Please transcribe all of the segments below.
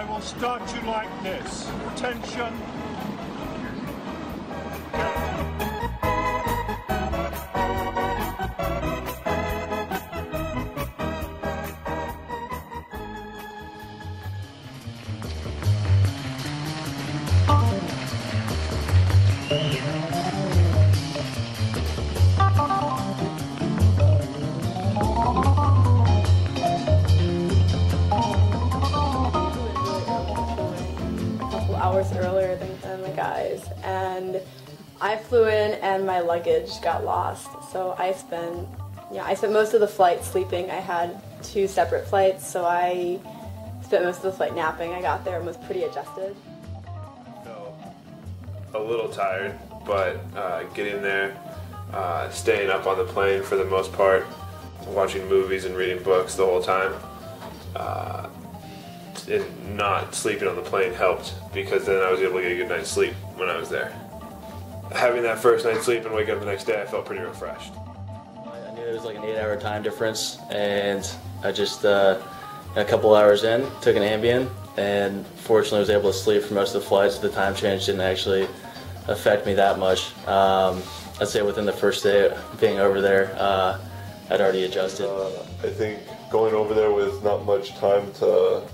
I will start you like this. Attention. Hours earlier than the guys, and I flew in and my luggage got lost, so I spent most of the flight sleeping. I had 2 separate flights, so I spent most of the flight napping. I got there and was pretty adjusted. Felt a little tired, but getting there, staying up on the plane for the most part, watching movies and reading books the whole time, and not sleeping on the plane helped, because then I was able to get a good night's sleep when I was there. Having that first night's sleep and wake up the next day, I felt pretty refreshed. I knew it was like an 8-hour time difference, and I just, a couple hours in, took an Ambien, and fortunately was able to sleep for most of the flights. The time change didn't actually affect me that much. I'd say within the first day being over there, I'd already adjusted. I think going over there with not much time to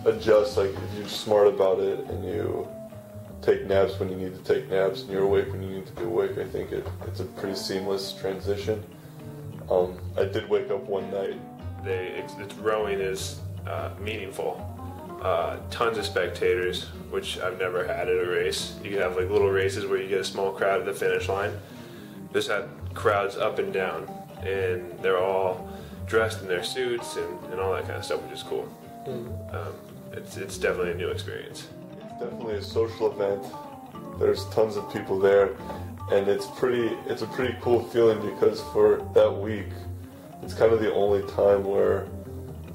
adjust, like if you're smart about it and you take naps when you need to take naps and you're awake when you need to be awake, I think it's a pretty seamless transition. I did wake up one night. Rowing is meaningful. Tons of spectators, which I've never had at a race. You can have like little races where you get a small crowd at the finish line. This had crowds up and down, and they're all dressed in their suits and all that kind of stuff, which is cool. It's definitely a new experience. It's definitely a social event. There's tons of people there, and it's a pretty cool feeling, because for that week, it's kind of the only time where,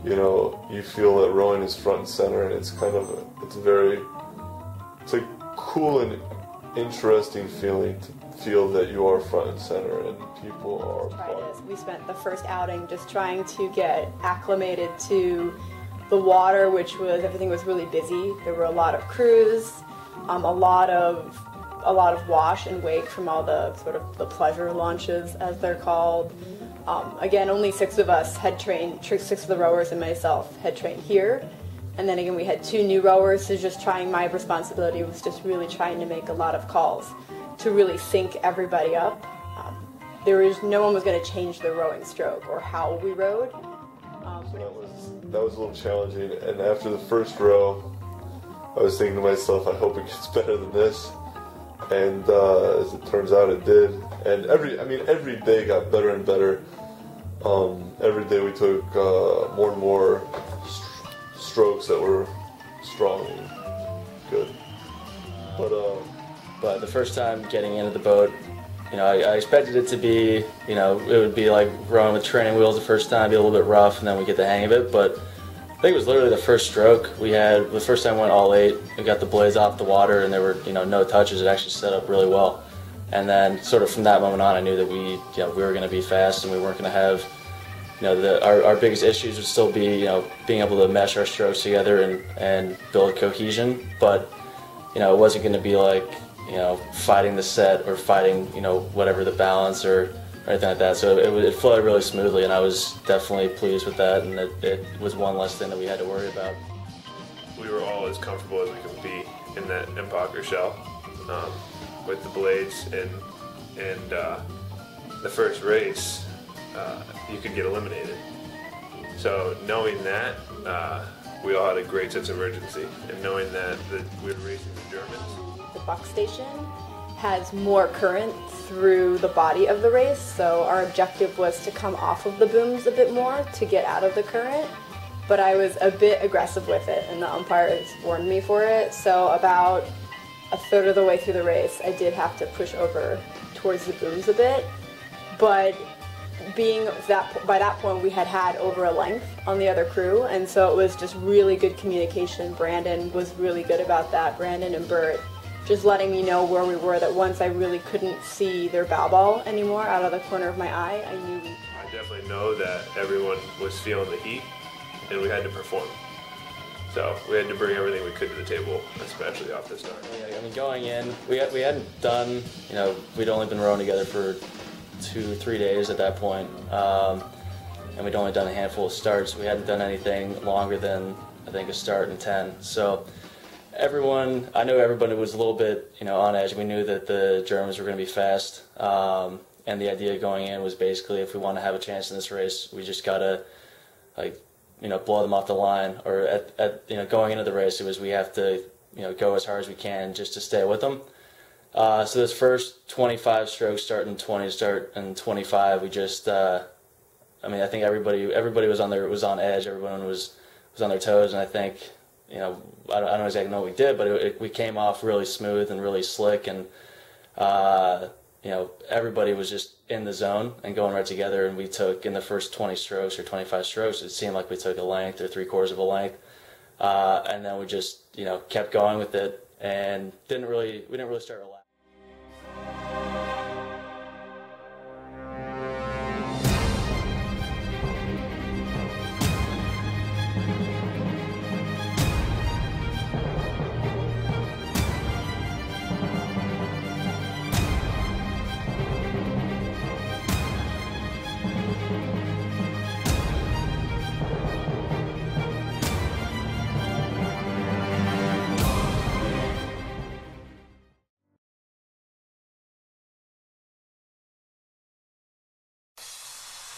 you know, you feel that rowing is front and center, and it's a cool and interesting feeling to feel that you are front and center and people are part. We spent the first outing just trying to get acclimated to the water, everything was really busy. There were a lot of crews, a lot of wash and wake from all the sort of the pleasure launches, as they're called. Again, only 6 of us had trained, 6 of the rowers and myself had trained here. And then again, we had 2 new rowers, so my responsibility was just really trying to make a lot of calls to really sync everybody up. No one was going to change the rowing stroke or how we rowed. That was a little challenging, and after the first row, I was thinking to myself, I hope it gets better than this. And as it turns out, it did. And every day got better and better. Every day we took more and more strokes that were strong and good. But the first time getting into the boat, you know, I expected it to be, you know, it would be like rowing with training wheels the first time, be a little bit rough, and then we get the hang of it. But I think it was literally the first stroke we had. The first time we went all 8, we got the blades off the water, and there were, you know, no touches. It actually set up really well. And then sort of from that moment on, I knew that we were going to be fast, and we weren't going to have, you know, our biggest issues would still be, you know, being able to mesh our strokes together and build cohesion. But, you know, it wasn't going to be like, you know, fighting the set or fighting, you know, whatever the balance or anything like that. So it flowed really smoothly, and I was definitely pleased with that, and it was one less thing that we had to worry about. We were all as comfortable as we could be in that Empocker shell with the blades, and the first race, you could get eliminated. So knowing that, we all had a great sense of urgency, and knowing that we were racing the Germans. The buck station has more current through the body of the race, so our objective was to come off of the booms a bit more to get out of the current, but I was a bit aggressive with it, and the umpires warned me for it. So about a third of the way through the race, I did have to push over towards the booms a bit, but by that point we had over a length on the other crew, and so it was just really good communication. Brandon was really good about that, Brandon and Bert, just letting me know where we were, that once I really couldn't see their bow ball anymore out of the corner of my eye, I knew. I definitely know that everyone was feeling the heat, and we had to perform. So we had to bring everything we could to the table, especially off the start. Yeah, I mean, going in, we hadn't done, you know, we'd only been rowing together for 2-3 days at that point, and we'd only done a handful of starts. We hadn't done anything longer than, I think, a start and 10. So I knew everybody was a little bit, you know, on edge. We knew that the Germans were going to be fast, and the idea going in was basically, if we want to have a chance in this race, we just got to, like, you know, blow them off the line. Or you know, going into the race, it was, we have to, you know, go as hard as we can just to stay with them. So this first 25 strokes, starting 20, start and 25, we just, I mean, I think everybody was on edge. Everyone was on their toes, and I think, you know, I don't exactly know what we did, but we came off really smooth and really slick, and you know, everybody was just in the zone and going right together. And we took, in the first 20 strokes or 25 strokes, it seemed like we took a length or 3/4 of a length, and then we just, you know, kept going with it, and we didn't really start relaxing.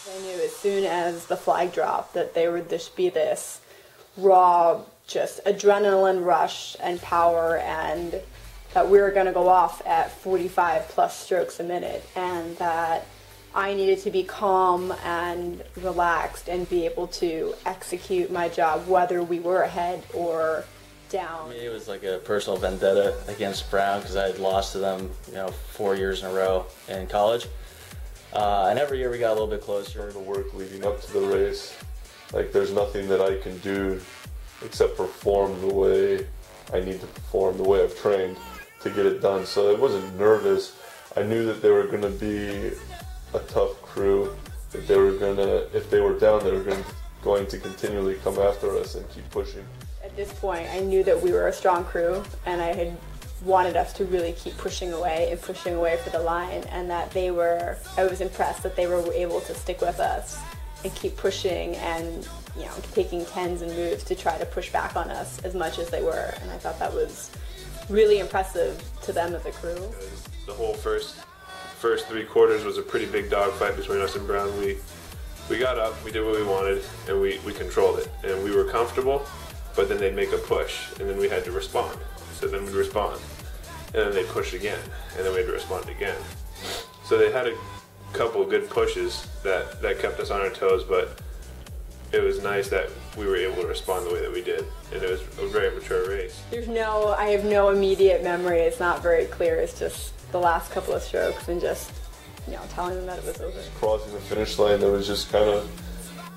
I knew as soon as the flag dropped that there would just be this raw, just adrenaline rush and power, and that we were going to go off at 45 plus strokes a minute, and that I needed to be calm and relaxed and be able to execute my job whether we were ahead or down. For me, it was like a personal vendetta against Brown, because I had lost to them, you know, 4 years in a row in college. And every year we got a little bit closer. The work leading up to the race, like, there's nothing that I can do except perform the way I need to perform, the way I've trained to get it done. So I wasn't nervous. I knew that they were going to be a tough crew, that they were going to, if they were down, they were going to continually come after us and keep pushing. At this point, I knew that we were a strong crew, and I had wanted us to really keep pushing away for the line, and that I was impressed that they were able to stick with us and keep pushing, and, you know, taking tens and moves to try to push back on us as much as they were, and I thought that was really impressive to them as a crew. The whole first 3/4 was a pretty big dogfight between us and Brown. We got up, we did what we wanted, and we controlled it, and we were comfortable, but then they'd make a push, and then we had to respond. So then we'd respond, and then they'd push again, and then we had to respond again. So they had a couple of good pushes that kept us on our toes, but it was nice that we were able to respond the way that we did, and it was a very mature race. I have no immediate memory. It's not very clear. It's just the last couple of strokes and just, you know, telling them that it was over. Crossing the finish line, it was just kind of,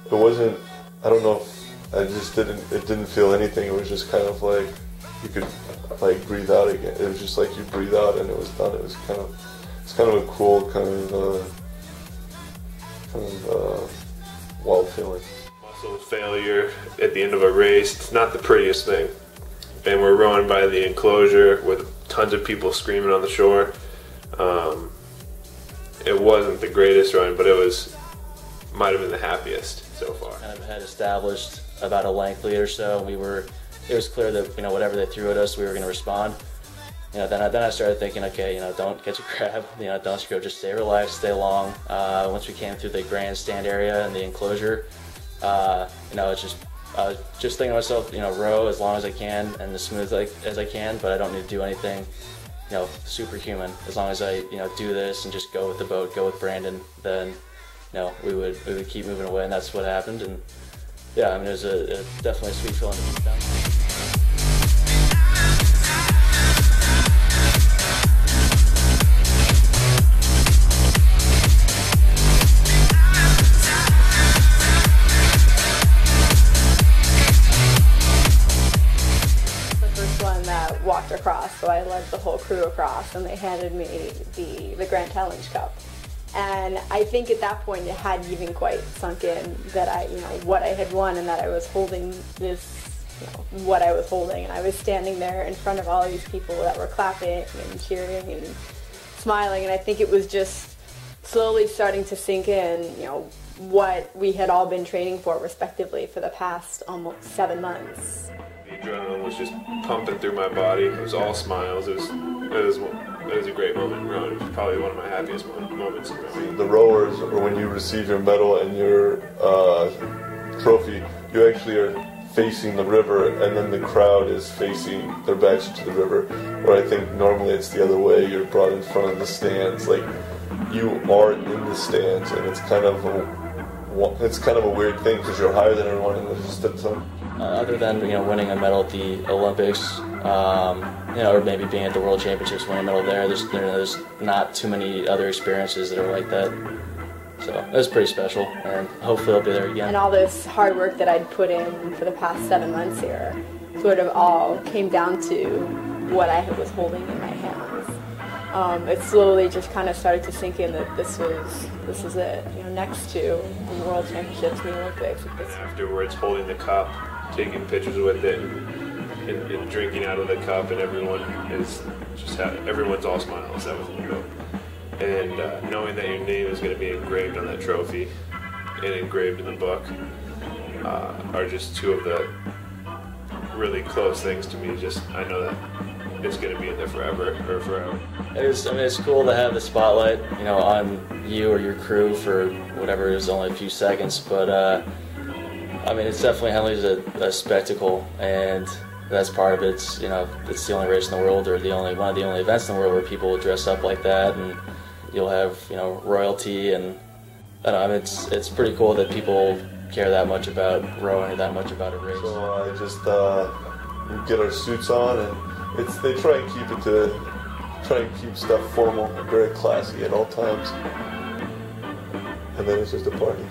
it wasn't, I don't know if, it didn't feel anything. It was just kind of like, you could, like, breathe out again. It was just like you breathe out and it was done. It was kind of a cool, kind of wild feeling. Muscle failure at the end of a race, it's not the prettiest thing. And we're rowing by the enclosure with tons of people screaming on the shore. It wasn't the greatest run, but it might have been the happiest so far. Kind of had established about a length lead or so. It was clear that, you know, whatever they threw at us, we were going to respond. You know, then I started thinking, okay, you know, don't get your crab, you know, don't go, just stay relaxed, stay long. Once we came through the grandstand area and the enclosure, you know, I was just thinking to myself, you know, row as long as I can and as smooth as I can, but I don't need to do anything, you know, superhuman. As long as I, you know, do this and just go with the boat, go with Brandon, then, you know, we would keep moving away, and that's what happened. And yeah, I mean, it was definitely a sweet feeling to be done. Walked across, so I led the whole crew across, and they handed me the Grand Challenge Cup. And I think at that point it hadn't even quite sunk in that you know, what I had won, and that I was holding this what I was holding, and I was standing there in front of all of these people that were clapping and cheering and smiling, and I think it was just slowly starting to sink in, what we had all been training for respectively for the past almost 7 months. The adrenaline was just pumping through my body. It was all smiles. It was a great moment in rowing. It was probably one of my happiest moments in rowing. The rowers, or when you receive your medal and your trophy, you actually are facing the river, and then the crowd is facing their backs to the river. Where I think normally it's the other way. You're brought in front of the stands, like you are in the stands, and it's kind of a weird thing because you're higher than everyone, and there's just a ton. Other than winning a medal at the Olympics, or maybe being at the World Championships, winning a medal there, there's not too many other experiences that are like that. So it was pretty special, and hopefully I'll be there again. And all this hard work that I'd put in for the past 7 months here sort of all came down to what I was holding in my hands. It slowly just kind of started to sink in that this was it. Next to the World Championships and the Olympics. Afterwards, holding the cup, taking pictures with it, and drinking out of the cup, and everyone's all smiles. That was the goal. And knowing that your name is going to be engraved on that trophy and engraved in the book are just two of the really close things to me. I know that it's going to be in there forever. It's cool to have the spotlight, on you or your crew for whatever it is, only a few seconds. But it's definitely Henley's a spectacle, and that's part of it. It's the only race in the world, or one of the only events in the world where people will dress up like that, and you'll have royalty, and it's pretty cool that people care that much about rowing or that much about a race. So I just get our suits on, and they try and keep stuff formal and very classy at all times, and then it's just a party.